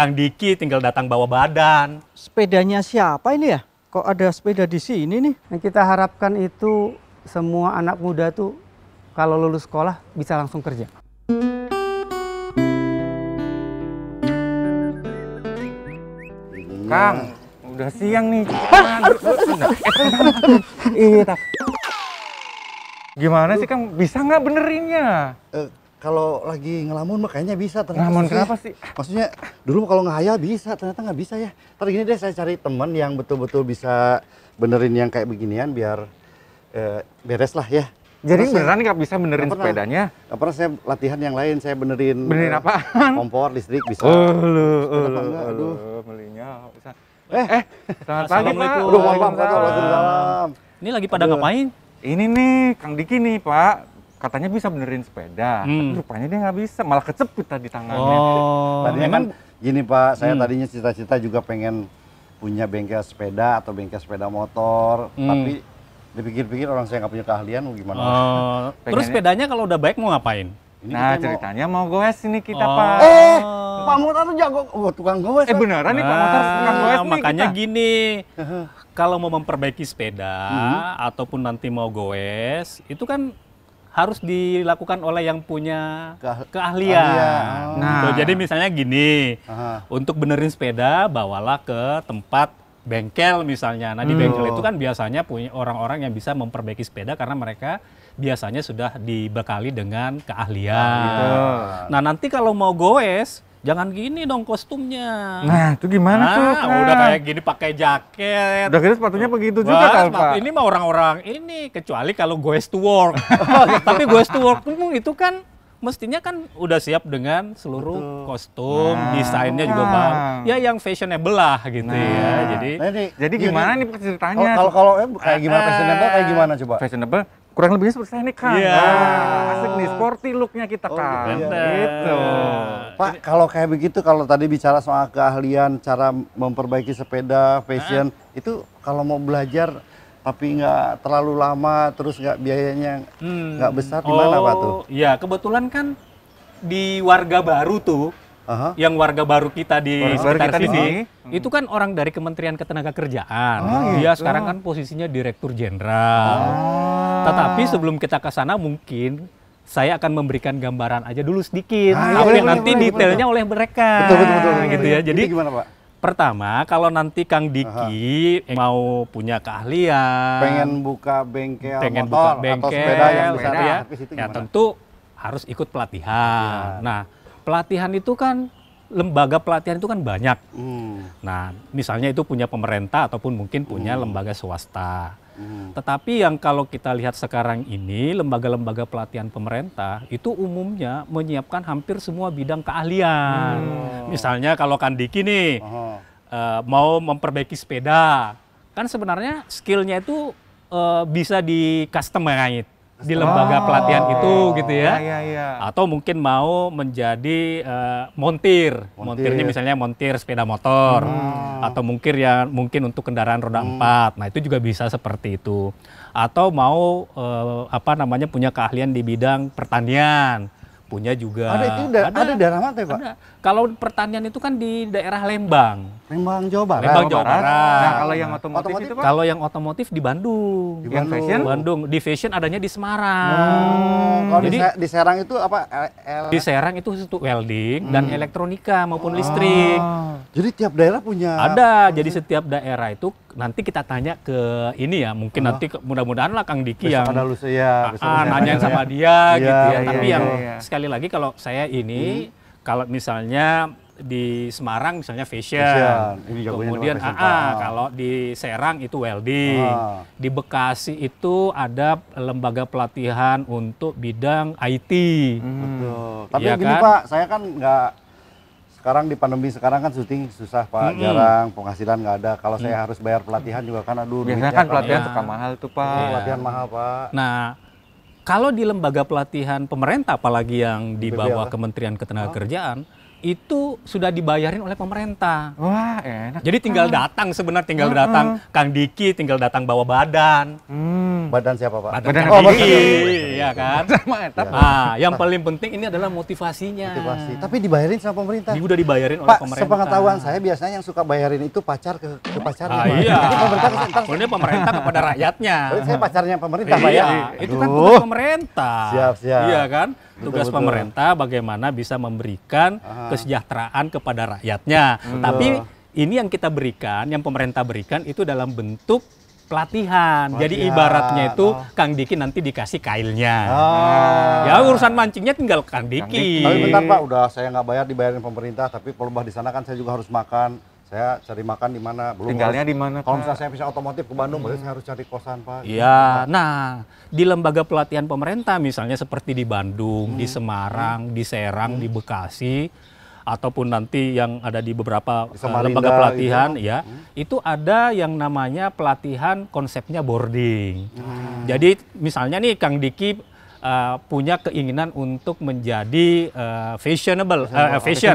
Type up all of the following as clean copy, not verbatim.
Kang Diki tinggal datang bawa badan. Sepedanya siapa ini ya? Kok ada sepeda di sini nih? Yang kita harapkan itu semua anak muda tuh kalau lulus sekolah bisa langsung kerja. Kang, udah siang nih. Iya, gimana sih Kang? Bisa nggak benerinnya? Kalau lagi ngelamun mah kayaknya bisa. Ngelamun kenapa sih? Maksudnya dulu kalau ngehayal bisa, ternyata nggak bisa ya. Ntar gini deh, saya cari teman yang betul-betul bisa benerin yang kayak beginian biar beres lah ya. Jadi beneran nggak bisa benerin sepedanya? Nggak pernah, saya latihan yang lain, saya benerin. Benerin apa? Kompor, listrik bisa. Aduh, melinya bisa. Selamat pagi Pak. Aduh, Waalaikumsalam. Ini lagi pada ngapain? Ini nih, Kang Diki nih Pak. Katanya bisa benerin sepeda, tapi rupanya dia nggak bisa, malah kecepit tadi tangannya. Oh, Tadinya kan gini Pak, saya tadinya cita-cita juga pengen punya bengkel sepeda atau bengkel sepeda motor, tapi dipikir-pikir orang saya nggak punya keahlian, gimana? Terus sepedanya kalau udah baik mau ngapain? Nah ceritanya mau goes ini kita Pak. Pak Motor tuh jago, tukang goes. Beneran nih Pak Motor tukang goes nih makanya kita. gini, kalau mau memperbaiki sepeda ataupun nanti mau goes, itu kan harus dilakukan oleh yang punya keahlian. Nah, jadi misalnya gini, untuk benerin sepeda bawalah ke tempat bengkel misalnya. Nah di bengkel itu kan biasanya punya orang-orang yang bisa memperbaiki sepeda karena mereka biasanya sudah dibekali dengan keahlian. Nah nanti kalau mau goes, jangan gini dong kostumnya. Nah itu gimana tuh? Udah kayak gini pakai jaket. Udah gitu sepatunya begitu juga kan Pak? Ini mah orang-orang ini, kecuali kalau goes to work. Tapi goes to work itu kan mestinya kan udah siap dengan seluruh kostum, desainnya juga bagus. Ya yang fashionable lah gitu ya. Jadi gimana nih ceritanya? Kalau kayak gimana fashionable, kayak gimana coba? Fashionable kurang lebihnya seperti saya nih Kang. Asik nih, sporty looknya kita Kang. Gitu. Pak, kalau kayak begitu, kalau tadi bicara soal keahlian, cara memperbaiki sepeda, fashion, itu kalau mau belajar tapi nggak terlalu lama, terus nggak biayanya nggak besar, gimana Pak tuh? Ya kebetulan kan di Warga Baru tuh, yang warga baru kita di sekitar sini, itu kan orang dari Kementerian Ketenagakerjaan. Dia sekarang kan posisinya Direktur Jenderal. Tetapi sebelum kita ke sana mungkin saya akan memberikan gambaran aja dulu sedikit. Tapi nanti detailnya oleh mereka. Betul. Gitu ya. Jadi gimana Pak? Pertama, kalau nanti Kang Diki mau punya keahlian, pengen buka bengkel atau motor sepeda yang bisa ya tentu harus ikut pelatihan. Nah, pelatihan itu kan, lembaga pelatihan itu kan banyak. Nah, misalnya itu punya pemerintah ataupun mungkin punya lembaga swasta. Tetapi yang kalau kita lihat sekarang ini, lembaga-lembaga pelatihan pemerintah itu umumnya menyiapkan hampir semua bidang keahlian. Misalnya kalau Kang Diki nih mau memperbaiki sepeda, kan sebenarnya skillnya itu bisa di customize di lembaga pelatihan itu gitu ya. Atau mungkin mau menjadi montirnya misalnya montir sepeda motor atau mungkin untuk kendaraan roda 4. Nah, itu juga bisa seperti itu. Atau mau punya keahlian di bidang pertanian. Punya juga. Ada itu ada daerah mana Pak? Ada. Kalau pertanian itu kan di daerah Lembang. Lembang Jawa Barat. Lembang Jawa Barat. Nah, kalau yang otomotif itu Pak? Kalau yang otomotif di Bandung. Yang fashion? Bandung. Di fashion adanya di Semarang. Kalau di Serang itu apa? Di Serang itu welding dan elektronika maupun listrik. Jadi tiap daerah punya. Ada. Jadi setiap daerah itu nanti kita tanya ke ini ya. Mungkin nanti mudah-mudahan lah Kang Diki yang nanyain sama dia gitu ya. Tapi yang sekali lagi kalau saya ini kalau misalnya di Semarang misalnya fashion. Kemudian kalau di Serang itu welding. Di Bekasi itu ada lembaga pelatihan untuk bidang IT. Betul. Tapi ya gini kan? Pak, saya kan nggak, sekarang di pandemi sekarang kan syuting susah Pak, jarang, penghasilan nggak ada. Kalau saya harus bayar pelatihan juga kan aduh. Biasanya kan pelatihan suka mahal tuh Pak. Pelatihan mahal Pak. Nah, kalau di lembaga pelatihan pemerintah apalagi yang di bawah Kementerian Ketenagakerjaan, itu sudah dibayarin oleh pemerintah. Wah, enak. Jadi tinggal datang sebenarnya, tinggal datang Kang Diki, tinggal datang bawa badan. Badan siapa, Pak? Badan Badan Kang Kang Diki, Diki. ya kan? Sama eta. Nah, yang paling penting ini adalah motivasinya. Motivasi. Tapi dibayarin sama pemerintah. Ini udah dibayarin oleh Pak, pemerintah. sepengetahuan saya biasanya yang suka bayarin itu pacar ke pacarnya. Ah, Pak. iya. Jadi pemerintah ntar Ini pemerintah kepada rakyatnya. berarti saya pacarnya pemerintah, Pak Iya, ya. itu kan Aduh. tugas pemerintah. Siap, siap. Iya kan? Tugas Betul, betul. pemerintah bagaimana bisa memberikan kesejahteraan kepada rakyatnya. Tapi ini yang kita berikan, yang pemerintah berikan itu dalam bentuk pelatihan. Jadi ibaratnya itu Kang Diki nanti dikasih kailnya. Ya urusan mancingnya tinggal Kang Diki. Tapi bentar, Pak, udah saya nggak bayar dibayarin pemerintah, tapi kalau di sana kan saya juga harus makan. Saya cari makan di mana? Belum Tinggalnya harus- di mana, Kalau Kak? misalnya saya bisa otomotif ke Bandung, berarti saya harus cari kosan, Pak. Iya, nah di lembaga pelatihan pemerintah misalnya seperti di Bandung, di Semarang, di Serang, di Bekasi, ataupun nanti yang ada di beberapa Di Samarinda lembaga pelatihan, gitu. ya, itu ada yang namanya pelatihan konsepnya boarding. Jadi misalnya nih Kang Diki punya keinginan untuk menjadi fashion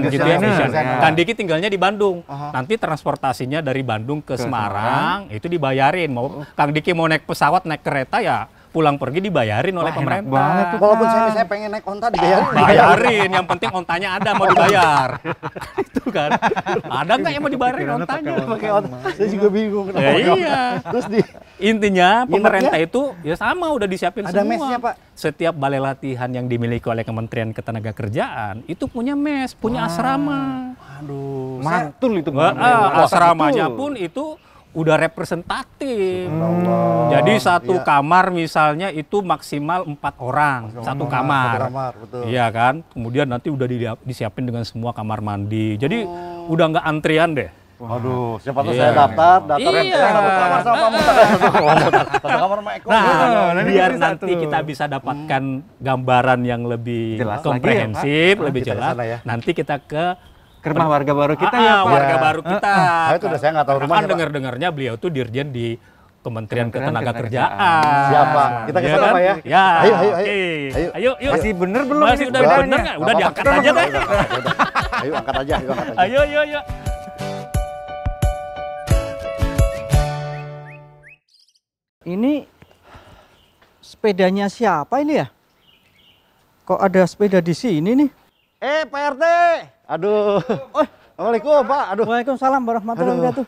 gitu ya, fashion. Kang Diki tinggalnya di Bandung. Nanti transportasinya dari Bandung ke Semarang itu dibayarin. Mau Kang Diki mau naik pesawat, naik kereta ya pulang pergi dibayarin oleh Wah, enak pemerintah. banget tuh. Walaupun saya misalnya pengen naik onta dibayarin. Bayarin, yang penting ontanya ada mau dibayar. Itu kan. Ada nggak yang mau dibayarin ontanya? Pakai onta. Saya juga bingung kenapa Ya, pakai onta. iya. Terus di Intinya Nginepnya? pemerintah itu ya sama udah disiapin Ada semua. mesnya, Pak? Setiap balai latihan yang dimiliki oleh Kementerian Ketenagakerjaan itu punya mes, punya asrama. aduh, Mantul itu. Wah, Wah, asramanya betul. pun itu udah representatif. Allah. Jadi satu Iya. kamar misalnya itu maksimal 4 orang, satu kamar. Satu kamar, betul. Iya kan? Kemudian nanti udah disiapin dengan semua kamar mandi. Jadi udah nggak antrian deh. Aduh, siapa tahu Iya. saya daftar Iya. saya satu kamar sama Pak Musa. Satu kamar sama Eko. Nah, nanti biar bisa nanti tuh. kita bisa dapatkan gambaran yang lebih Jelas lagi ya, komprehensif, Pak. lebih Kita ke jelas. sana ya. Nanti kita ke Ke rumah warga baru kita ya, Pak. warga baru kita. itu udah saya nggak tahu Karena rumahnya, kan Pak. dengar-dengarnya beliau tuh dirjen di Kementerian Kementerian Ketenagakerjaan. Siapa? Kita ke Iya sana, kan? Pak ya? Ya. Ayo, ayo, ayo. Oke. Ayo. Ayo, yuk. Masih bener belum? Masih ini udah sepedanya? bener nggak? Udah Nggak diangkat apa-apa. aja deh. Udah. Ayo angkat aja, ayo angkat aja. Ayo, ayo, ayo. Ini sepedanya siapa ini ya? Kok ada sepeda di sini nih? Pak RT. Aduh. Assalamualaikum, Pak. Aduh. Waalaikumsalam warahmatullahi wabarakatuh.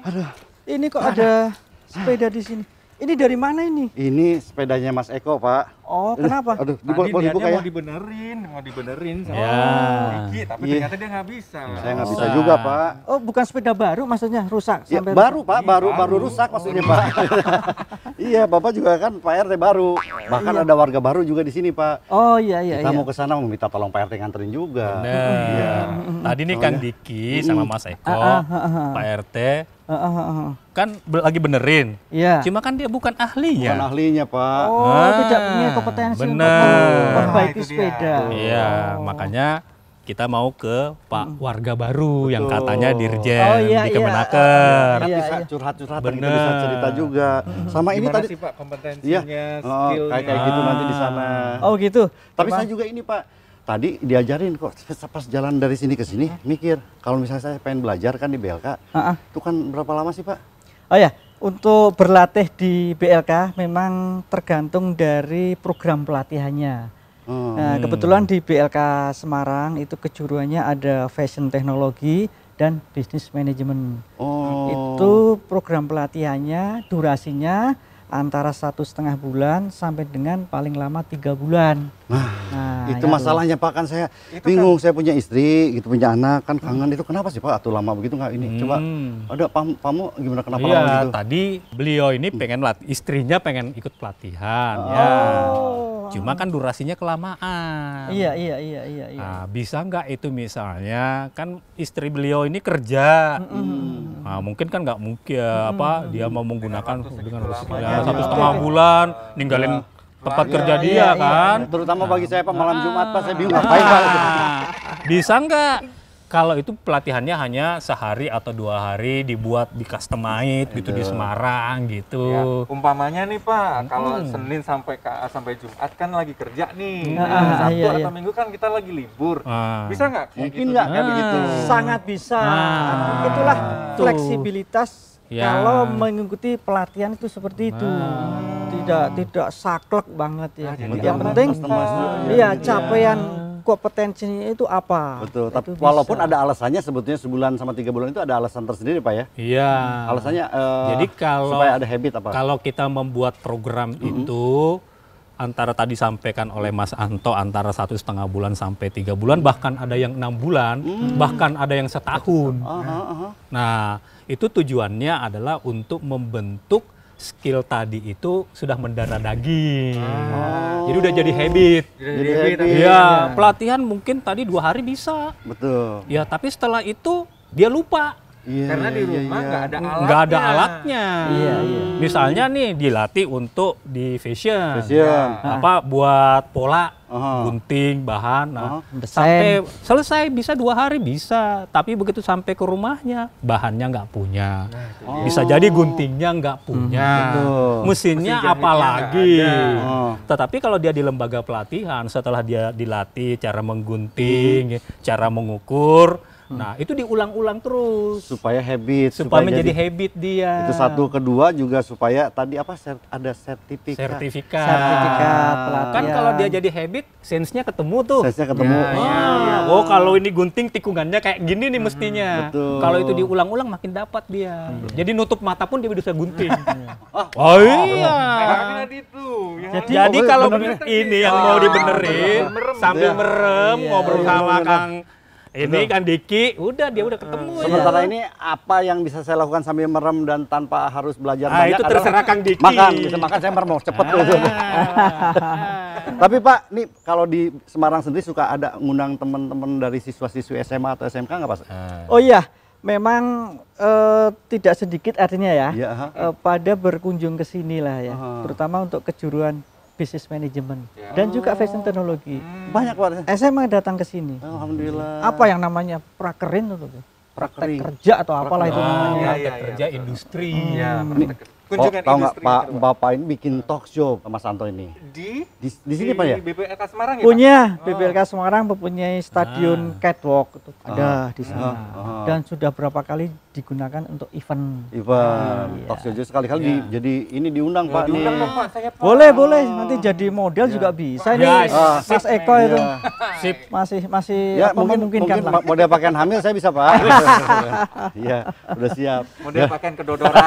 Aduh. Ini kok ada sepeda di sini? Ini dari mana ini? Ini sepedanya Mas Eko, Pak. Oh, kenapa? Aduh, Tadi boleh dibuka niatnya ya? mau dibenerin sama Ya. Diki, tapi Iya. ternyata dia nggak bisa. Saya nggak bisa Bisa. juga, Pak. Oh, bukan sepeda baru maksudnya, rusak Ya, sampai baru, rusak. Pak. Baru rusak maksudnya, Pak. Iya, Bapak juga kan Pak RT baru. Bahkan ada warga baru juga di sini, Pak. Oh, iya iya Kita iya. mau ke sana mau minta tolong Pak RT nganterin juga. Nah, tadi nih Kang Diki sama Mas Eko, Pak RT, kan lagi benerin. Iya. Cuma kan dia bukan Bukan ahlinya. ahlinya, Pak. Oh, tidak punya kompetensi untuk bener. memperbaiki Nah, itu dia. sepeda. Iya, makanya kita mau ke Pak Warga Baru yang katanya dirjen Oh, iya, di iya. Kemenaker. Iya, Bisa iya. curhat-curhat kita Bener. bisa cerita juga. Sama ini Gimana tadi sih Pak kompetensinya, Iya. skillnya? kayak gitu nanti di sana. Oh, gitu. Tapi saya juga ini, Pak. Tadi diajarin kok pas jalan dari sini ke sini mikir kalau misalnya saya pengen belajar kan di BLK. Itu kan berapa lama sih, Pak? Oh ya, untuk berlatih di BLK memang tergantung dari program pelatihannya. Nah, kebetulan di BLK Semarang itu kejuruannya ada fashion teknologi dan bisnis manajemen. Oh. Itu program pelatihannya, durasinya antara 1,5 bulan sampai dengan paling lama 3 bulan. Nah, Itu masalahnya, Pak, kan saya bingung. Saya punya istri, gitu, punya anak, kan kangen itu kenapa sih, Pak? Atau lama begitu nggak ini? Coba ada Pamu gimana kenapa lama Iya, gitu? tadi beliau ini pengen istrinya pengen ikut pelatihan ya. Cuma kan durasinya kelamaan. Iya. Nah, bisa nggak itu misalnya kan istri beliau ini kerja, nah, mungkin kan nggak mungkin apa dia mau menggunakan dengan ya, 1,5 bulan ninggalin tempat kerja dia iya. kan. Terutama bagi saya, Pak, malam Jumat, Pak, saya bingung ngapain, Pak. Nah, bisa nggak Kalau itu pelatihannya hanya sehari atau 2 hari, dibuat di customize gitu di Semarang gitu. Ya, umpamanya nih Pak, kalau Senin sampai Jumat kan lagi kerja nih. Sabtu atau Minggu kan kita lagi libur. Bisa nggak? Mungkin nggak kayak begitu. Sangat bisa. Itulah fleksibilitas kalau mengikuti pelatihan itu seperti itu. Tidak saklek banget ya. Yang penting capaian kompetensinya itu apa. Betul, tapi walaupun ada alasannya sebetulnya sebulan sama 3 bulan itu ada alasan tersendiri Pak ya? Iya. Alasannya jadi supaya ada habit apa? Kalau kita membuat program itu antara tadi sampaikan oleh Mas Anto antara 1,5 bulan sampai 3 bulan, bahkan ada yang 6 bulan, bahkan ada yang setahun. Nah, itu tujuannya adalah untuk membentuk skill tadi itu sudah mendarah daging. Jadi udah jadi habit. Iya, pelatihan mungkin tadi 2 hari bisa. Betul. Ya, tapi setelah itu dia lupa. Karena di rumah nggak ada alatnya. Nggak ada alatnya. Misalnya nih dilatih untuk di fashion. Apa buat pola, gunting, bahan. Nah, sampai selesai bisa 2 hari bisa. Tapi begitu sampai ke rumahnya bahannya nggak punya. Bisa jadi guntingnya nggak punya. Mesinnya apalagi. Tetapi kalau dia di lembaga pelatihan, setelah dia dilatih cara menggunting, cara mengukur, nah itu diulang-ulang terus supaya habit, supaya menjadi habit dia. Itu satu, kedua juga supaya tadi apa ada sertifikat pelatihan. Kan kalau dia jadi habit, sense-nya ketemu tuh. Sense-nya ketemu. Oh, kalau ini gunting tikungannya kayak gini nih mestinya. Kalau itu diulang-ulang makin dapat dia. Jadi nutup mata pun dia bisa gunting. Oh iya. Jadi kalau ini yang mau dibenerin sambil merem ngobrol sama Kang ini kan Diki, dia udah ketemu. Sementara ini apa yang bisa saya lakukan sambil merem dan tanpa harus belajar banyak? Itu terserah Kang Diki. Bisa makan saya merem cepet tuh. Tapi Pak, nih kalau di Semarang sendiri suka ada ngundang teman-teman dari siswa-siswi SMA atau SMK nggak Pak? Oh iya, memang tidak sedikit artinya ya, pada berkunjung ke sini lah ya, terutama untuk kejuruan bisnis manajemen dan juga fashion teknologi. Banyak Pak. SMA datang ke sini. Alhamdulillah. Apa yang namanya prakerin itu? Praktek kerja atau apalah itu namanya. Praktek kerja industri. Tahu nggak Pak, Bapak ini bikin talk show sama Mas Anto ini? Di sini Pak ya? Di BPLK Semarang ya? Punya, BPLK Semarang mempunyai stadion catwalk itu ada di sana. Dan sudah berapa kali digunakan untuk event. Talk show sekali-kali jadi ini diundang Pak nih. Boleh, nanti jadi model juga bisa nih. Mas Eko itu. Sip. Masih ya, mungkin lah. model pakaian hamil saya bisa Pak. Iya, udah siap. Model pakaian kedodoran.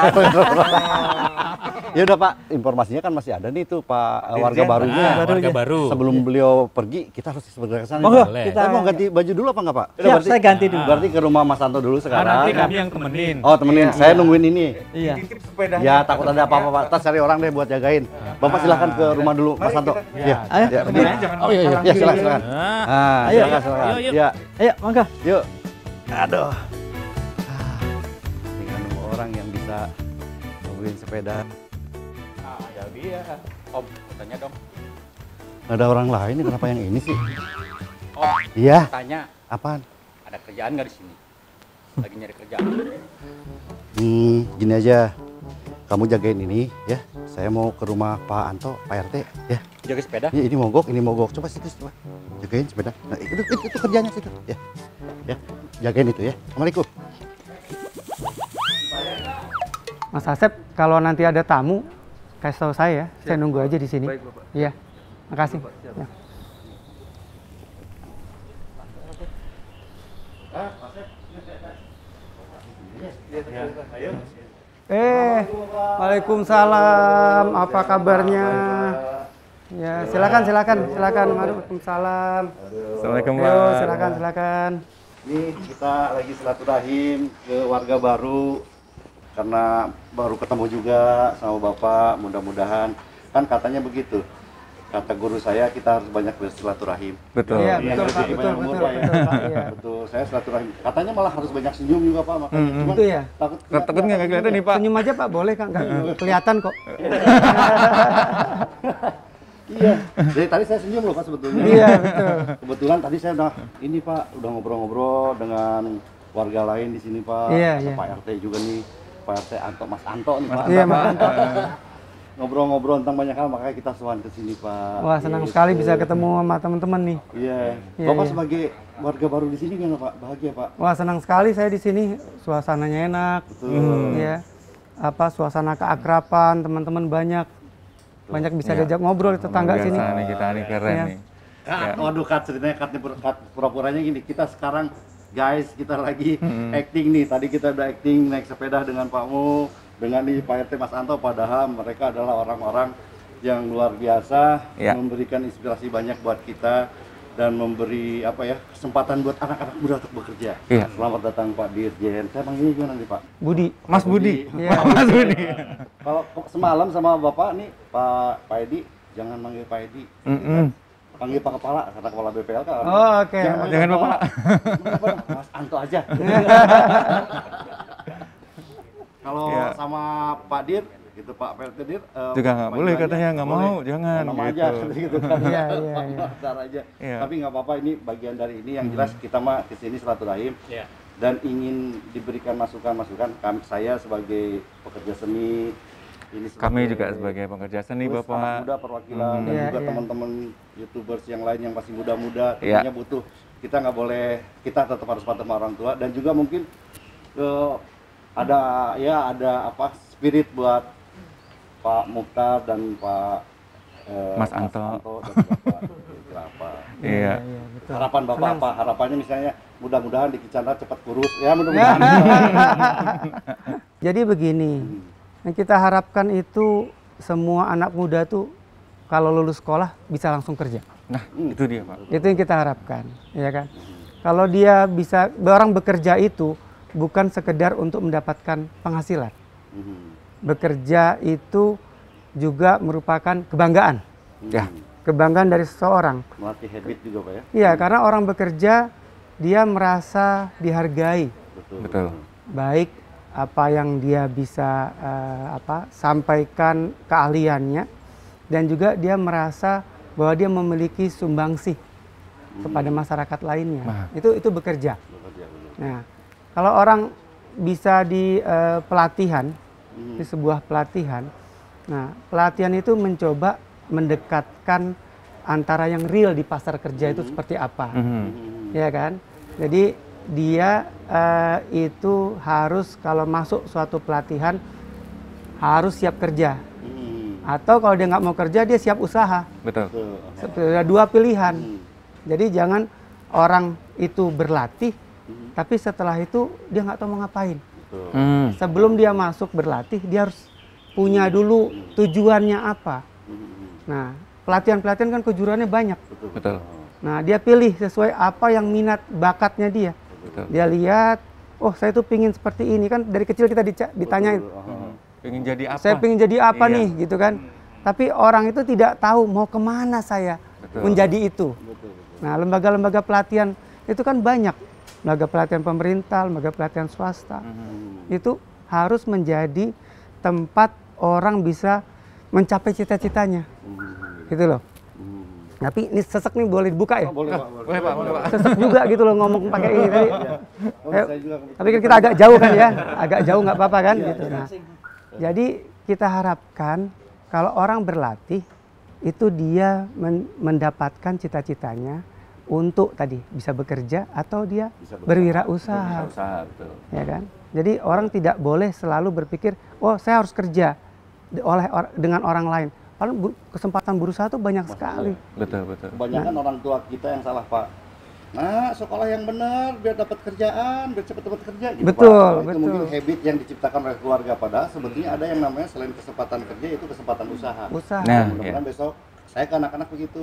Ya udah Pak, informasinya kan masih ada nih tuh Pak warga barunya. Warga baru. Sebelum beliau pergi, kita harus segera ke sana. Kita mau ganti baju dulu apa enggak Pak? Siap, saya ganti dulu. Berarti ke rumah Mas Anto dulu sekarang. Nanti kami yang temenin. Oh temenin, saya nungguin ini. Iya. Ya takut ada apa-apa Pak, kita cari orang deh buat jagain. Bapak silahkan ke rumah dulu Mas Anto. Iya. Oh iya. Ya silakan. Ayo, silakan. Ya. Ayo, mangga. Yuk. Aduh. Dengan orang yang bisa mobilin sepeda. Jadi ya, Om, tanya dong. Ada orang lain, kenapa yang ini sih? Om, iya. tanya, Apaan? ada kerjaan nggak di sini? Lagi nyari kerjaan. Gini aja. Kamu jagain ini ya. Saya mau ke rumah Pak Anto, Pak RT ya. Jaga sepeda? Ya, ini mogok. Coba situ, coba. Jagain sepeda. Nah, itu kerjanya situ ya. Ya, jagain itu ya. Assalamualaikum. Mas Asep, kalau nanti ada tamu, kasih tahu saya ya. Saya nunggu aja di sini. Baik, Bapak. Iya. Makasih. Ya. Waalaikumsalam. Apa kabarnya? Ya, silakan. Waalaikumsalam. Assalamualaikum Yo, Pak. silakan. Ini kita lagi silaturahim ke warga baru karena baru ketemu juga sama Bapak. Mudah-mudahan kan katanya begitu. Kata guru saya kita harus banyak bersilaturahim. Betul. Iya, Yang betul Pak, lebih betul, banyak umur, betul, Pak, ya. betul, Pak, iya. Betul, saya silaturahim. Katanya malah harus banyak senyum juga Pak, makanya. Cuman Itu ya. Takut nggak kelihatan nih Pak? Senyum aja Pak, boleh Kak, nggak kelihatan kok. Iya, dari tadi saya senyum loh Pak sebetulnya. Iya, betul. Kebetulan tadi saya udah udah ngobrol-ngobrol dengan warga lain di sini Pak. Iya, Ada iya. Pak RT juga nih, Pak RT Mas Anto nih Pak. Iya, Mas Anto. Ngobrol-ngobrol tentang banyak hal, makanya kita sowan ke sini Pak. Wah, senang Gitu. sekali bisa ketemu sama teman-teman nih. Iya. Iya, Bapak iya. sebagai warga baru di sini gimana Pak? Bahagia Pak? Wah, senang sekali saya di sini. Suasananya enak. Betul. Ya. Suasana keakraban, teman-teman banyak. Banyak bisa diajak ngobrol di tetangga sini. Nih kita nih keren Iya. nih. Waduh Kat, ceritanya pura-puranya gini, kita sekarang guys, kita lagi acting nih. Tadi kita udah acting naik sepeda dengan Pak Mu, dengan nih Pak RT Mas Anto, padahal mereka adalah orang-orang yang luar biasa, Ya. memberikan inspirasi banyak buat kita dan memberi kesempatan buat anak-anak muda untuk bekerja. Iya. Selamat datang Pak Dirjen. Saya panggilnya gimana nih Pak? Budi. Mas Budi. Iya. Mas Budi. Kalau semalam sama Bapak nih Pak Edi, jangan manggil Pak Edi. Panggil Pak Kepala, karena Kepala BPLK. Oh, oke. Jangan Bapak. Mas Anto aja. Kalau Iya. sama Pak Dir, gitu Pak PLT Dir, Juga nggak boleh panggil katanya, aja. nggak Boleh. mau, jangan, Nama gitu. aja, gitu kan. Iya, iya, iya. Ntar aja. Iya. Tapi nggak apa-apa, ini bagian dari ini. Yang jelas kita mah kesini silaturahim dan ingin diberikan masukan-masukan. Saya sebagai pekerja seni, ini Kami juga sebagai pekerja seni, terus Bapak. anak muda perwakilan dan Iya, juga iya. teman-teman YouTubers yang lain yang masih muda-muda Iya. tentunya butuh, kita nggak boleh, kita tetap harus patuh sama orang tua dan juga mungkin ada spirit buat Pak Mukhtar dan Pak Mas Anto. dan Bapak apa Iya. betul. harapan Bapak apa? Harapannya misalnya mudah-mudahan di Kicandra cepat kurus ya, mudah-mudahan. Jadi begini, yang kita harapkan itu semua anak muda tuh kalau lulus sekolah bisa langsung kerja. Nah, itu dia, Pak. Itu yang kita harapkan, ya kan? Kalau dia bisa, orang bekerja itu bukan sekedar untuk mendapatkan penghasilan. Bekerja itu juga merupakan kebanggaan. Ya. Kebanggaan dari seseorang. Melatih habit juga Pak ya. Iya, karena orang bekerja dia merasa dihargai. Betul. Baik apa yang dia bisa sampaikan keahliannya, dan juga dia merasa bahwa dia memiliki sumbangsih kepada masyarakat lainnya. Itu bekerja. Nah, kalau orang bisa di pelatihan, di sebuah pelatihan, nah pelatihan itu mencoba mendekatkan antara yang real di pasar kerja itu seperti apa, ya kan? Jadi dia itu harus kalau masuk suatu pelatihan harus siap kerja, atau kalau dia nggak mau kerja dia siap usaha. Betul. Ada dua pilihan. Jadi jangan orang itu berlatih, tapi setelah itu dia nggak tahu mau ngapain. Sebelum dia masuk berlatih, dia harus punya dulu tujuannya apa. Nah, pelatihan-pelatihan kan kejuruannya banyak. Betul. Nah, dia pilih sesuai apa yang minat bakatnya dia. Betul. Dia lihat, oh saya tuh pingin seperti ini kan, dari kecil kita ditanyain, Pengen jadi apa? saya pengen jadi apa Iya. nih, gitu kan. Tapi orang itu tidak tahu mau kemana saya menjadi itu. Nah, lembaga-lembaga pelatihan itu kan banyak. Lembaga pelatihan pemerintah, lembaga pelatihan swasta. Itu harus menjadi tempat orang bisa mencapai cita-citanya. Gitu loh. Tapi ini sesek nih boleh dibuka ya? Boleh Pak, Boleh, Pak. Boleh, Pak. Sesek juga gitu loh ngomong pakai ini tadi. Saya juga Tapi kan kita agak jauh kan ya, agak jauh nggak apa-apa kan gitu. Nah, jadi kita harapkan kalau orang berlatih itu dia mendapatkan cita-citanya untuk tadi bisa bekerja atau dia berwirausaha, Usaha, betul. ya kan? Jadi orang tidak boleh selalu berpikir, oh saya harus kerja dengan orang lain. Padahal kesempatan berusaha itu banyak sekali. Betul, betul. kebanyakan orang tua kita yang salah Pak. Nah, sekolah yang benar biar dapat kerjaan, biar cepat dapat kerja gitu Betul, Pak. Itu betul. mungkin habit yang diciptakan oleh keluarga, padahal sebetulnya ada yang namanya selain kesempatan kerja itu kesempatan usaha. Usaha. Nah, Mudah-mudahan besok saya ke anak-anak begitu.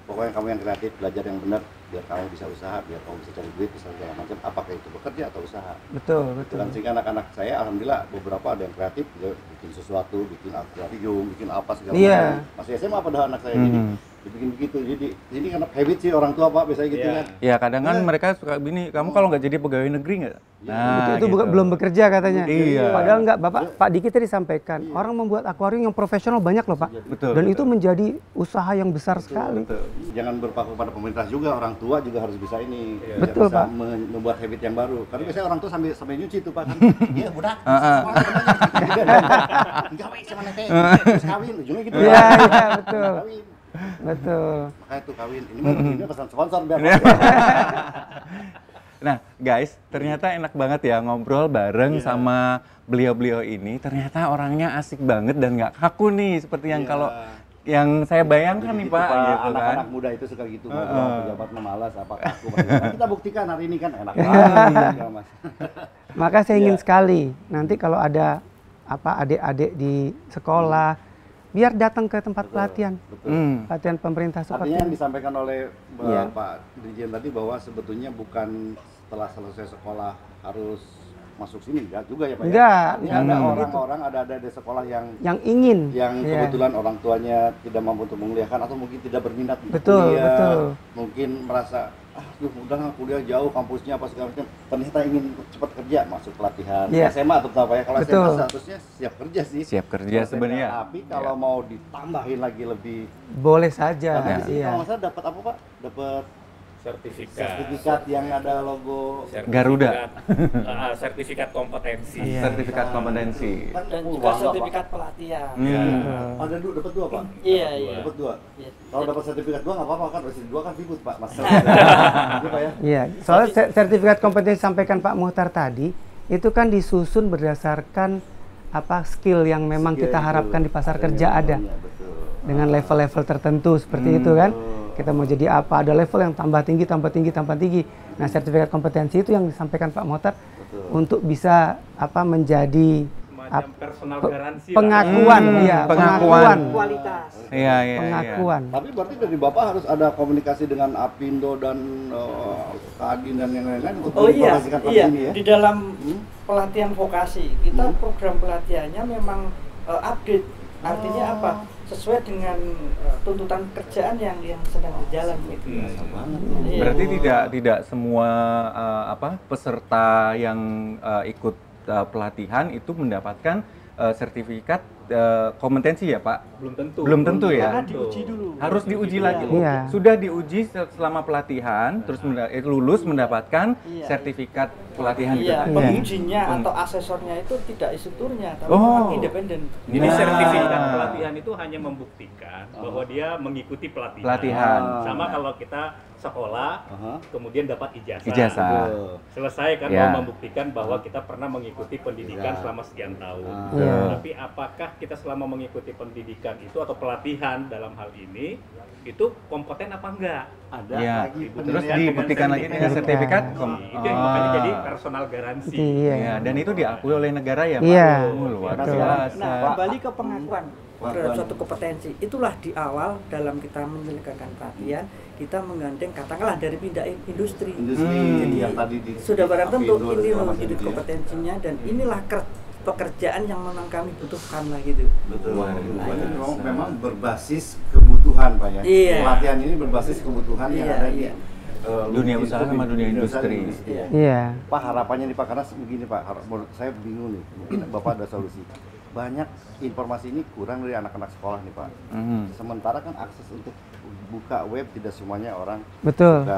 Pokoknya kamu yang kreatif, belajar yang benar, biar kamu bisa usaha, biar kamu bisa cari duit, bisa segala macam. Apakah itu bekerja atau usaha? Betul, betul. Dan sehingga anak-anak saya alhamdulillah beberapa ada yang kreatif, dia bikin sesuatu, bikin akuarium, bikin apa segala macam. Masih SMA padahal anak saya, jadi dibikin begitu. Jadi ini kan habit sih orang tua Pak biasanya gitu kan. Ya kadang kan mereka suka gini, kamu kalau nggak jadi pegawai negeri nggak? Nah, itu belum bekerja katanya. Iya. Padahal nggak, Pak Diki tadi sampaikan, orang membuat akuarium yang profesional banyak loh Pak. Betul. Dan itu menjadi usaha yang besar sekali. Betul. Jangan berpaku pada pemerintah juga, orang tua juga harus bisa ini. Betul, bisa Pak. Membuat habit yang baru. Karena biasanya orang tua sampai nyuci tuh Pak kan. Iya, budak. Gawe sama nete. Terus kawin ujungnya gitu. Iya, betul. Kawin. Betul. Makanya tuh kawin. Ini pesan sponsor biar. Nah guys, ternyata enak banget ya ngobrol bareng sama beliau-beliau ini. Ternyata orangnya asik banget dan nggak kaku nih, seperti yang kalau yang saya bayangkan nih Pak. Gitu anak-anak kan. muda itu suka gitu ngobrol, pejabat malas apa kaku. Kita buktikan hari ini kan enak banget. Mas. Maka saya ingin sekali nanti kalau ada adik-adik di sekolah, biar datang ke tempat pelatihan. Pelatihan pemerintah seperti Artinya yang ini. disampaikan oleh Pak Dirjen tadi bahwa sebetulnya bukan setelah selesai sekolah harus masuk sini, enggak juga ya Pak? Enggak, ya? Ada orang-orang, ada di sekolah yang ingin, kebetulan orang tuanya tidak mampu untuk menguliahkan atau mungkin tidak berminat untuk betul, kuliah, betul. Mungkin merasa udah kuliah jauh kampusnya apa segala macam, ternyata ingin cepat kerja masuk pelatihan SMA atau apa ya? Kalau betul. SMA seharusnya siap kerja sih. Siap kerja sebenarnya. Tapi kalau mau ditambahin lagi lebih boleh saja. kalau nggak salah dapat apa Pak? Dapat sertifikat yang ada logo Garuda. Sertifikat kompetensi. Sertifikat kompetensi. Dan juga sertifikat pelatihan. Ada dapat dua Pak? Iya. Dapat dua. Kalau dapat sertifikat dua nggak apa-apa kan, versi dua kan ribut Pak Mas. Iya, soalnya sertifikat kompetensi sampaikan Pak Muhtar tadi itu kan disusun berdasarkan skill yang memang kita harapkan di pasar kerja ada. Dengan level-level tertentu seperti itu kan. Kita mau jadi apa, ada level yang tambah tinggi. Nah, sertifikat kompetensi itu yang disampaikan Pak Muhtar untuk bisa menjadi personal garansi pengakuan, pengakuan Kualitas. Iya. Pengakuan. Tapi berarti dari Bapak harus ada komunikasi dengan Apindo dan Kadin dan yang lain-lain untuk menginformasikan ini ya? Di dalam pelatihan vokasi, kita program pelatihannya memang update. Artinya apa? Sesuai dengan tuntutan kerjaan yang sedang berjalan gitu. Berarti tidak semua peserta yang ikut pelatihan itu mendapatkan sertifikat kompetensi ya Pak? Belum tentu ya? Karena diuji dulu. Harus diuji lagi. Iya. Sudah diuji selama pelatihan, terus lulus mendapatkan sertifikat pelatihan. Iya, pengujinya atau asesornya itu tidak instrukturnya, tapi memang independen. Jadi sertifikat pelatihan itu hanya membuktikan bahwa dia mengikuti pelatihan. Sama kalau kita sekolah, kemudian dapat ijazah. Selesai kan mau membuktikan bahwa kita pernah mengikuti pendidikan selama sekian tahun. Tapi apakah kita selama mengikuti pendidikan itu atau pelatihan dalam hal ini itu kompeten apa enggak? Ada lagi. Terus dibuktikan lagi dengan sertifikat. Itu yang makanya jadi personal garansi. Iya. Dan itu diakui oleh negara ya Pak? Iya. Luar biasa. Nah, kembali ke pengakuan terhadap suatu kompetensi. Itulah di awal dalam kita menyelenggarakan pelatihan, kita menggandeng katakanlah dari pindah industri. Jadi yang tadi sudah barang tentu ini loh jadi kompetensinya dan inilah pekerjaan yang memang kami butuhkan lah gitu. Betul. Memang berbasis kebutuhan Pak ya. Pelatihan ini berbasis kebutuhan yang ada di dunia usaha sama dunia industri. Iya. Pak harapannya nih Pak, karena begini Pak, saya bingung nih, mungkin Bapak ada solusi. Banyak informasi ini kurang dari anak-anak sekolah nih Pak. Sementara kan akses untuk buka web tidak semuanya orang. Betul.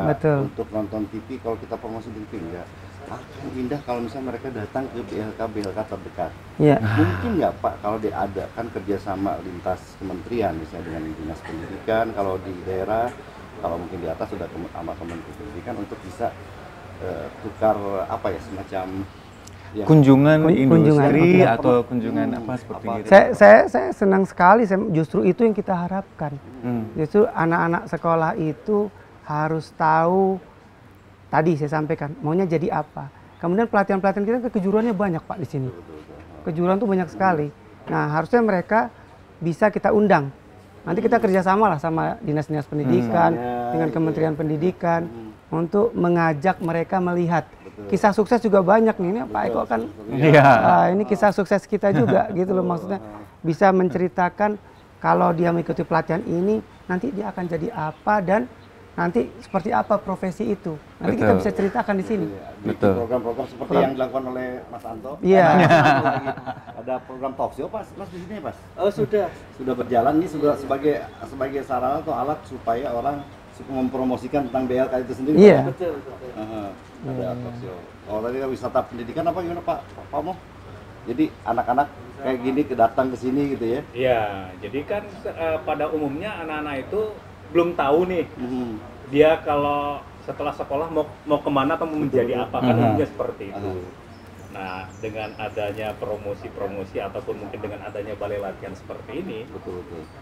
Untuk nonton TV kalau kita promosi di TV enggak. Akan indah kalau misalnya mereka datang ke BLK terdekat. Iya. Mungkin nggak Pak kalau diadakan kerjasama lintas kementerian misalnya dengan dinas pendidikan, kalau di daerah, kalau mungkin di atas sudah sama kementerian pendidikan untuk bisa tukar semacam kunjungan industri atau kunjungan seperti itu. Saya senang sekali, justru itu yang kita harapkan. Justru anak-anak sekolah itu harus tahu, tadi saya sampaikan, maunya jadi apa. Kemudian pelatihan-pelatihan kita kejuruannya banyak Pak di sini. Kejuruan tuh banyak sekali. Nah harusnya mereka bisa kita undang. Nanti kita kerjasama lah sama dinas-dinas pendidikan, dengan Kementerian Pendidikan. untuk mengajak mereka melihat. Kisah sukses juga banyak nih, ini Pak Eko kan, ini kisah sukses kita juga gitu loh, maksudnya bisa menceritakan kalau dia mengikuti pelatihan ini, nanti dia akan jadi apa dan nanti seperti apa profesi itu. Nanti kita bisa ceritakan di sini. Betul. Program-program seperti yang dilakukan oleh Mas Anto. Iya. Ada program talk show Mas di sini Mas. Oh sudah berjalan ini sudah sebagai sarana atau alat supaya orang mempromosikan tentang BLK itu sendiri. Iya. Betul. Ada talk show. Oh tadi wisata pendidikan apa gimana Pak Mo? Jadi anak-anak kayak gini datang ke sini gitu ya? Iya, jadi kan pada umumnya anak-anak itu belum tahu nih, dia kalau setelah sekolah mau kemana atau mau menjadi apa, kan umumnya seperti itu. Nah, dengan adanya promosi-promosi ataupun mungkin dengan adanya balai latihan seperti ini,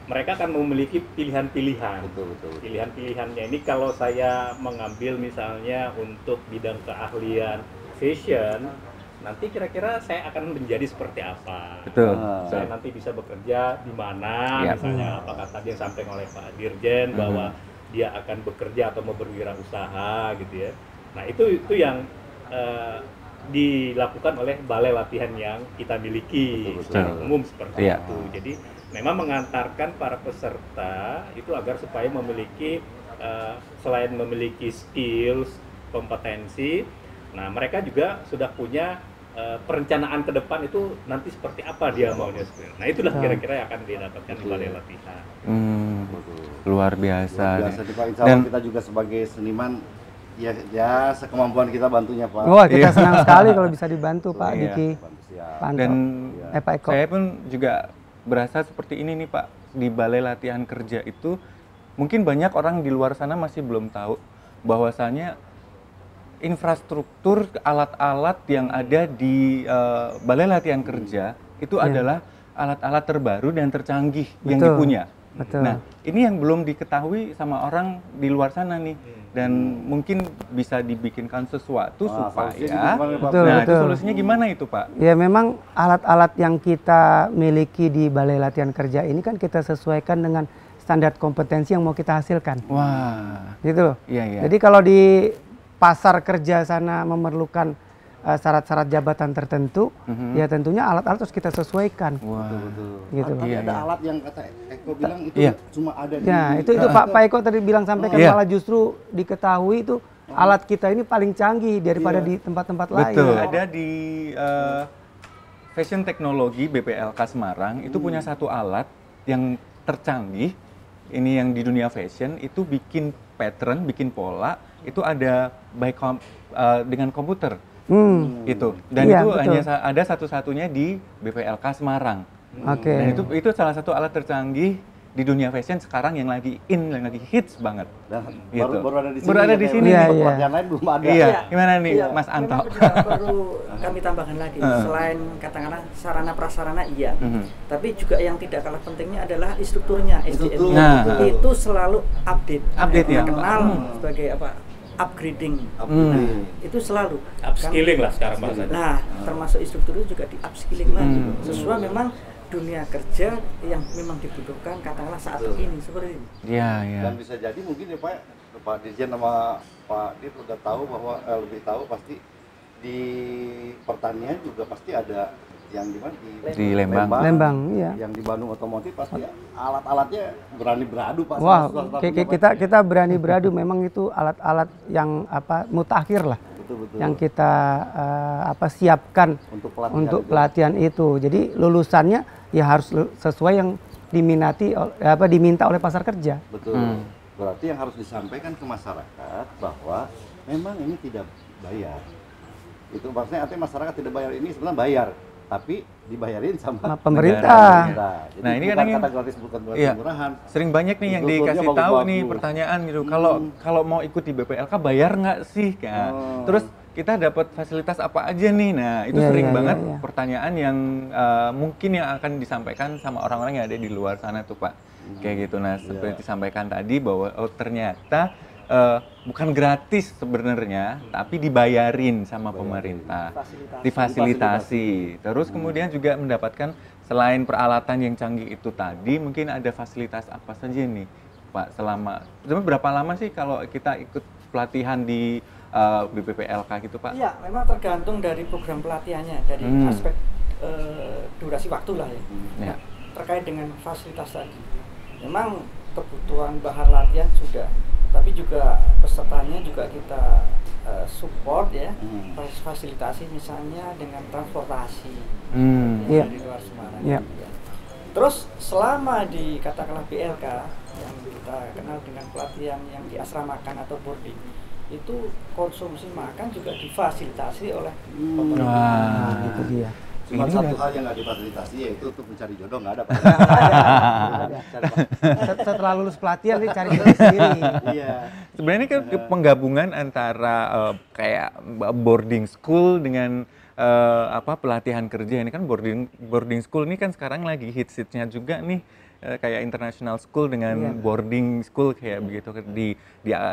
mereka akan memiliki pilihan-pilihan. Pilihan-pilihannya ini kalau saya mengambil misalnya untuk bidang keahlian fashion, nanti kira-kira saya akan menjadi seperti apa? Saya nanti bisa bekerja di mana? Misalnya apakah tadi yang disampaikan oleh Pak Dirjen bahwa dia akan bekerja atau mau berwirausaha gitu ya. Nah itu yang dilakukan oleh balai latihan yang kita miliki secara umum seperti itu. Jadi memang mengantarkan para peserta itu agar supaya memiliki selain memiliki skills, kompetensi, nah mereka juga sudah punya perencanaan ke depan itu nanti seperti apa dia maunya. Nah itulah kira-kira yang akan didapatkan di balai latihan. Luar biasa. Insya Allah kita juga sebagai seniman ya sekemampuan kita bantunya Pak. Wah kita senang sekali kalau bisa dibantu Pak Diki. Dan Pak Eko. saya pun juga berasa seperti ini nih Pak, di balai latihan kerja itu mungkin banyak orang di luar sana masih belum tahu bahwasanya infrastruktur alat-alat yang ada di balai latihan kerja itu adalah alat-alat terbaru dan tercanggih yang dipunya. Nah, ini yang belum diketahui sama orang di luar sana nih, dan mungkin bisa dibikinkan sesuatu supaya itu solusinya gimana itu Pak? Ya memang alat-alat yang kita miliki di balai latihan kerja ini kan kita sesuaikan dengan standar kompetensi yang mau kita hasilkan. Wah, gitu loh. Iya. Jadi kalau di pasar kerja sana memerlukan syarat-syarat jabatan tertentu, ya tentunya alat-alat harus kita sesuaikan. Gitu. Ada alat yang kata Eko bilang itu cuma ada di... Ya, itu Pak Eko tadi bilang sampaikan malah justru diketahui itu alat kita ini paling canggih daripada di tempat-tempat lain. Ada di Fashion Teknologi BPLK Semarang itu punya satu alat yang tercanggih, ini yang di dunia fashion itu bikin pattern, bikin pola, itu ada dengan komputer. Itu dan itu hanya ada satu-satunya di BPLK Semarang. Dan itu salah satu alat tercanggih di dunia fashion sekarang yang lagi yang lagi hits banget. Gitu. Baru ada di sini. Yang lain belum ada. Gimana nih Mas Anto? Perlu kami tambahkan lagi, selain katakanlah sarana prasarana tapi juga yang tidak kalah pentingnya adalah instrukturnya, SDM-nya. Itu selalu update ya. Kenal sebagai apa? Upgrading. Itu selalu upskilling lah sekarang bahasanya. Nah, termasuk instruktur itu juga di upskilling lagi sesuai memang dunia kerja yang memang dibutuhkan katakanlah saat ini seperti ini. Dan bisa jadi mungkin ya Pak Dirjen sama Pak Dir udah tahu bahwa lebih tahu pasti di pertanian juga pasti ada yang di mana di Lembang, yang di Bandung otomotif pasti alat-alatnya berani beradu Pak. Wah, kita berani beradu, memang itu alat-alat yang mutakhir lah. Betul. Yang kita siapkan untuk pelatihan itu. Jadi lulusannya ya harus sesuai yang diminta oleh pasar kerja. Betul. Berarti yang harus disampaikan ke masyarakat bahwa memang ini tidak bayar. Itu maksudnya artinya masyarakat tidak bayar, ini sebenarnya bayar, tapi dibayarin sama pemerintah. Jadi nah ini kadang kata gratis bukan gratis murahan. Sering banyak nih yang dikasih tahu nih pertanyaan gitu. Kalau mau ikut di BPLK bayar nggak sih? Terus kita dapat fasilitas apa aja nih? Nah itu sering banget pertanyaan yang mungkin yang akan disampaikan sama orang-orang yang ada di luar sana tuh Pak. Kayak gitu. Nah seperti disampaikan tadi bahwa ternyata bukan gratis sebenarnya, tapi dibayarin sama pemerintah, difasilitasi. Terus kemudian juga mendapatkan selain peralatan yang canggih itu tadi, mungkin ada fasilitas apa saja nih, Pak? Selama berapa lama sih kalau kita ikut pelatihan di BPPLK gitu Pak? Iya, memang tergantung dari program pelatihannya, dari aspek durasi waktu lah ya. Ya. Terkait dengan fasilitas tadi. Memang kebutuhan bahan latihan sudah, tapi juga pesertanya juga kita support ya, fasilitasi misalnya dengan transportasi dari luar Semarang. Ya. Terus selama di katakanlah BLK yang kita kenal dengan pelatihan yang diasramakan atau boarding, itu konsumsi makan juga difasilitasi oleh pemerintah. Wah, itu dia. Cuma satu hal yang nggak difasilitasi yaitu untuk mencari jodoh nggak ada Pak. Setelah lulus pelatihan dia cari jodoh sendiri. Iya. Sebenarnya kan penggabungan antara kayak boarding school dengan pelatihan kerja ini kan boarding school ini kan sekarang lagi hits-hitsnya juga nih. Kayak international school dengan boarding school kayak begitu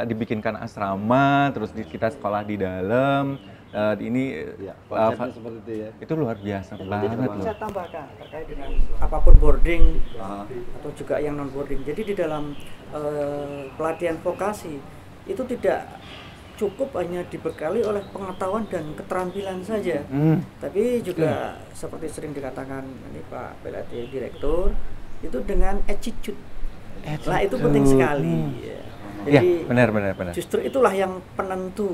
dibikinkan asrama terus kita sekolah di dalam ini seperti itu ya. Itu luar biasa banget loh. Saya tambahkan terkait dengan apapun boarding atau juga yang non boarding. Jadi di dalam pelatihan vokasi itu tidak cukup hanya dibekali oleh pengetahuan dan keterampilan saja, tapi juga seperti sering dikatakan ini Pak PLT Direktur, itu dengan attitude. Nah itu penting sekali. Jadi benar. Justru itulah yang penentu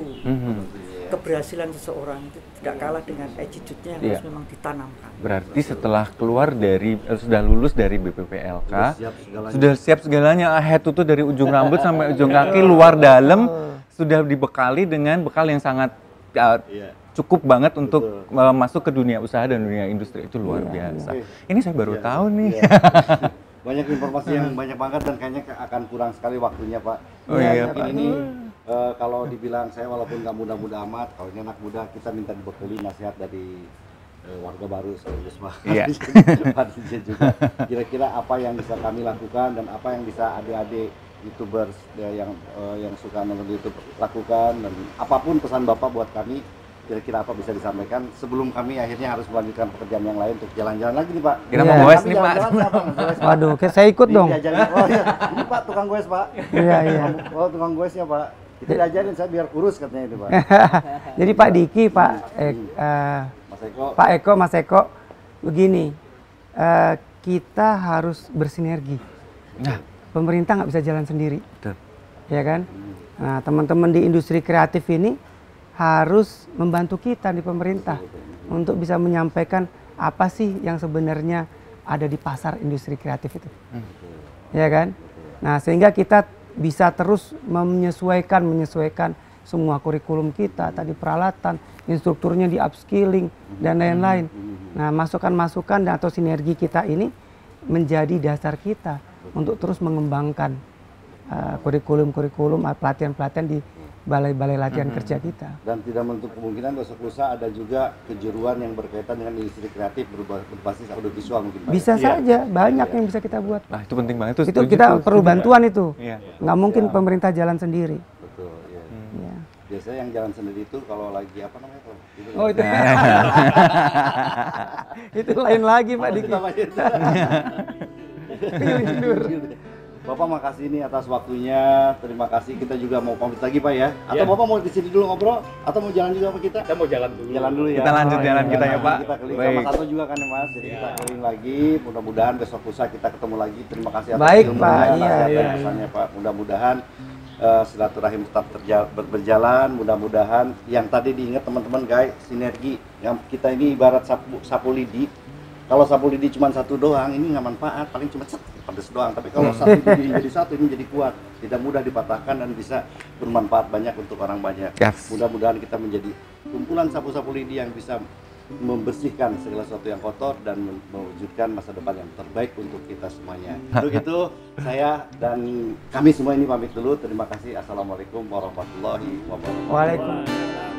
keberhasilan seseorang, itu tidak kalah dengan attitude-nya yang harus memang ditanamkan. Berarti setelah keluar dari sudah lulus dari BPPLK, sudah siap segalanya, head to toe dari ujung rambut sampai ujung kaki, luar dalam sudah dibekali dengan bekal yang sangat cukup banget untuk masuk ke dunia usaha dan dunia industri. Itu luar biasa. Ini saya baru tahu nih. Banyak informasi yang banyak banget dan kayaknya akan kurang sekali waktunya Pak. Oh iya Pak. Ini kalau dibilang saya walaupun nggak muda-muda amat, kalau ini anak muda kita minta dibekali nasihat dari warga baru sekaligus Pak. Iya. Pak DJ juga. Kira-kira apa yang bisa kami lakukan dan apa yang bisa adik-adik YouTubers yang suka nonton YouTube lakukan, dan apapun pesan Bapak buat kami, kira-kira apa bisa disampaikan sebelum kami akhirnya harus melanjutkan pekerjaan yang lain untuk jalan-jalan lagi nih Pak. Kita mau goes nih Pak. Waduh, saya ikut dong. Oh iya, ini Pak tukang goes Pak. Iya. Oh tukang goesnya Pak. Kita diajarin saya biar kurus katanya itu Pak. Jadi Pak Diki, Pak Eko, Mas Eko, begini, kita harus bersinergi. Nah, pemerintah nggak bisa jalan sendiri, ya kan? Nah, teman-teman di industri kreatif ini harus membantu kita di pemerintah untuk bisa menyampaikan apa sih yang sebenarnya ada di pasar industri kreatif itu, ya kan? Nah, sehingga kita bisa terus menyesuaikan semua kurikulum kita, tadi peralatan, instrukturnya di upskilling dan lain-lain. Nah, masukan-masukan atau sinergi kita ini menjadi dasar kita untuk terus mengembangkan kurikulum-kurikulum, pelatihan-pelatihan di balai-balai latihan kerja kita. Dan tidak menutup kemungkinan besok lusa ada juga kejuruan yang berkaitan dengan industri kreatif berbasis audiovisual mungkin Pak. Bisa saja, banyak yang bisa kita buat. Nah, itu penting banget. Itu kita perlu bantuan itu. Iya. Nggak mungkin pemerintah jalan sendiri. Betul, iya. Ya. Biasanya yang jalan sendiri itu kalau lagi apa namanya Pak? Oh itu. Itu lain lagi Pak Diki. Bapak makasih ini atas waktunya, terima kasih. Kita juga mau pamit lagi Pak ya. Atau Bapak mau di sini dulu ngobrol atau mau jalan juga sama kita? Kita mau jalan dulu. Jalan dulu ya. Kita lanjut jalan kita ya Pak. Kita keliling sama satu juga kan ya Mas. Jadi kita keliling lagi. Mudah-mudahan besok lusa kita ketemu lagi. Terima kasih atas baik ilmunya, Pak. Iya. Pak. Mudah-mudahan silaturahim tetap berjalan. Mudah-mudahan yang tadi diingat teman-teman guys, sinergi. Yang kita ini ibarat sapu lidi. Kalau sapu lidi cuma satu doang, ini nggak manfaat, paling cuma pedes doang. Tapi kalau satu lidi jadi satu, ini jadi kuat, tidak mudah dipatahkan dan bisa bermanfaat banyak untuk orang banyak. Yes. Mudah-mudahan kita menjadi kumpulan sapu-sapu lidi yang bisa membersihkan segala sesuatu yang kotor dan mewujudkan masa depan yang terbaik untuk kita semuanya. Untuk itu, saya dan kami semua ini pamit dulu. Terima kasih. Assalamualaikum warahmatullahi wabarakatuh. Waalaikumsalam.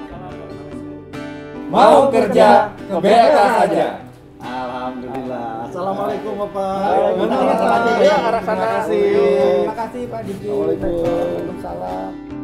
Mau kerja ke BLK saja. Alhamdulillah. Assalamualaikum Bapak. Terima kasih. Terima kasih Pak Diki. Waalaikumsalam. Waalaikumsalam.